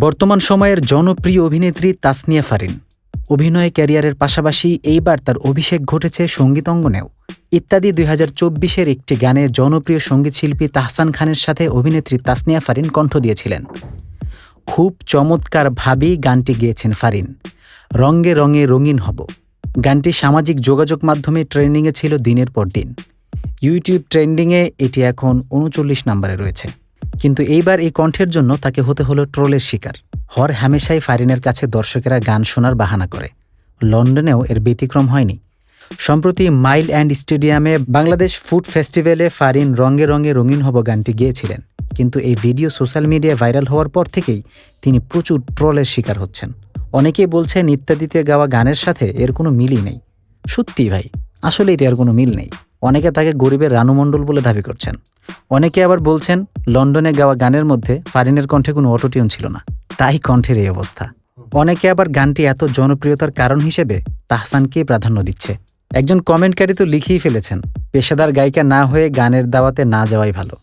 বর্তমান সময়ের জনপ্রিয় অভিনেত্রী তাসনিয়া ফারিন অভিনয় ক্যারিয়ারের পাশাপাশি এইবার তার অভিষেক ঘটেছে সঙ্গীত অঙ্গনেও। ইত্যাদি ২০২৪-এর একটি গানে জনপ্রিয় সঙ্গীতশিল্পী তাহসান খানের সাথে অভিনেত্রী তাসনিয়া ফারিন কণ্ঠ দিয়েছিলেন। খুব চমৎকারভাবেই গানটি গেয়েছেন ফারিন। রঙে রঙে রঙিন হব গানটি সামাজিক যোগাযোগ মাধ্যমে ট্রেন্ডিংয়ে ছিল দিনের পর দিন। ইউটিউব ট্রেন্ডিংয়ে এটি এখন ৩৯ নম্বরে রয়েছে। কিন্তু এইবার এই কণ্ঠের জন্য তাকে হতে হলো ট্রোলের শিকার। হর হামেশাই ফারিনের কাছে দর্শকেরা গান শোনার বাহানা করে। লন্ডনেও এর ব্যতিক্রম হয়নি। সম্প্রতি মাইল অ্যান্ড স্টেডিয়ামে বাংলাদেশ ফুড ফেস্টিভ্যালে ফারিন রঙে রঙে রঙিন হব গানটি গেয়েছিলেন। কিন্তু এই ভিডিও সোশ্যাল মিডিয়ায় ভাইরাল হওয়ার পর থেকেই তিনি প্রচুর ট্রোলের শিকার হচ্ছেন। অনেকেই বলছেন ইত্যাদিতে গাওয়া গানের সাথে এর কোনো মিলই নেই। সত্যি ভাই, আসলেই এর কোনো মিল নেই। অনেকে তাকে গরিবের রানু মণ্ডল বলে দাবি করছেন। অনেকে আবার বলছেন লন্ডনে গাওয়া গানের মধ্যে ফারিনের কণ্ঠে কোনো অটোটিউন ছিল না, তাই কণ্ঠের এই অবস্থা। অনেকে আবার গানটি এত জনপ্রিয়তার কারণ হিসেবে তাহসানকেই প্রাধান্য দিচ্ছে। একজন কমেন্টকারী তো লিখেই ফেলেছেন, পেশাদার গায়িকা না হয়ে গানের দাওয়াতে না যাওয়াই ভালো।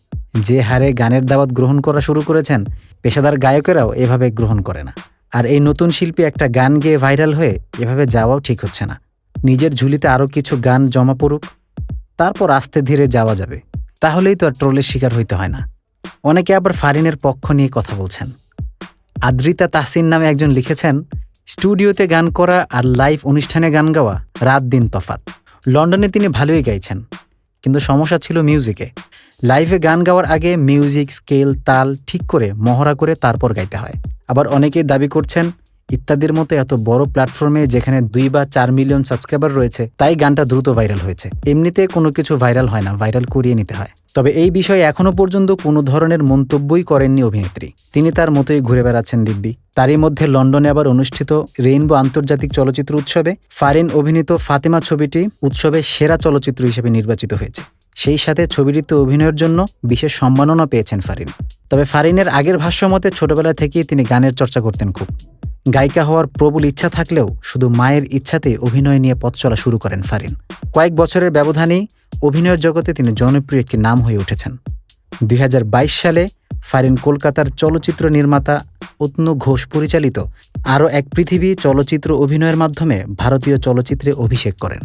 যে হারে গানের দাওয়াত গ্রহণ করা শুরু করেছেন, পেশাদার গায়কেরাও এভাবে গ্রহণ করে না। আর এই নতুন শিল্পী একটা গান গেয়ে ভাইরাল হয়ে এভাবে যাওয়াও ঠিক হচ্ছে না। নিজের ঝুলিতে আরও কিছু গান জমা পড়ুক, তারপর আস্তে ধীরে যাওয়া যাবে। তাহলেই তো আর ট্রোলের শিকার হইতে হয় না। অনেকে আবার ফারিনের পক্ষ নিয়ে কথা বলছেন। আদ্রিতা তাহসিন নামে একজন লিখেছেন, স্টুডিওতে গান করা আর লাইভ অনুষ্ঠানে গান গাওয়া রাত দিন তফাৎ। লন্ডনে তিনি ভালোই গাইছেন, কিন্তু সমস্যা ছিল মিউজিকে। লাইভে গান গাওয়ার আগে মিউজিক স্কেল তাল ঠিক করে মহড়া করে তারপর গাইতে হয়। আবার অনেকেই দাবি করছেন ইত্যাদির মতো এত বড় প্ল্যাটফর্মে যেখানে ২ বা ৪ মিলিয়ন সাবস্ক্রাইবার রয়েছে, তাই গানটা দ্রুত ভাইরাল হয়েছে। এমনিতে কোনো কিছু ভাইরাল হয় না, ভাইরাল করিয়ে নিতে হয়। তবে এই বিষয়ে এখনও পর্যন্ত কোনো ধরনের মন্তব্যই করেননি অভিনেত্রী। তিনি তার মতোই ঘুরে বেড়াচ্ছেন দিব্যি। তারই মধ্যে লন্ডনে আবার অনুষ্ঠিত রেইনবো আন্তর্জাতিক চলচ্চিত্র উৎসবে ফারিন অভিনীত ফাতেমা ছবিটি উৎসবে সেরা চলচ্চিত্র হিসেবে নির্বাচিত হয়েছে। সেই সাথে ছবিটিতে অভিনয়ের জন্য বিশেষ সম্মাননা পেয়েছেন ফারিন। তবে ফারিনের আগের ভাষ্যমতে ছোটবেলা থেকেই তিনি গানের চর্চা করতেন খুব। গায়িকা হওয়ার প্রবল ইচ্ছা থাকলেও শুধু মায়ের ইচ্ছাতেই অভিনয় নিয়ে পথ চলা শুরু করেন ফারিন। কয়েক বছরের ব্যবধানেই অভিনয়ের জগতে তিনি জনপ্রিয় একটি নাম হয়ে উঠেছেন। ২০২২ সালে ফারিন কলকাতার চলচ্চিত্র নির্মাতা অতনু ঘোষ পরিচালিত আরও এক পৃথিবী চলচ্চিত্র অভিনয়ের মাধ্যমে ভারতীয় চলচ্চিত্রে অভিষেক করেন।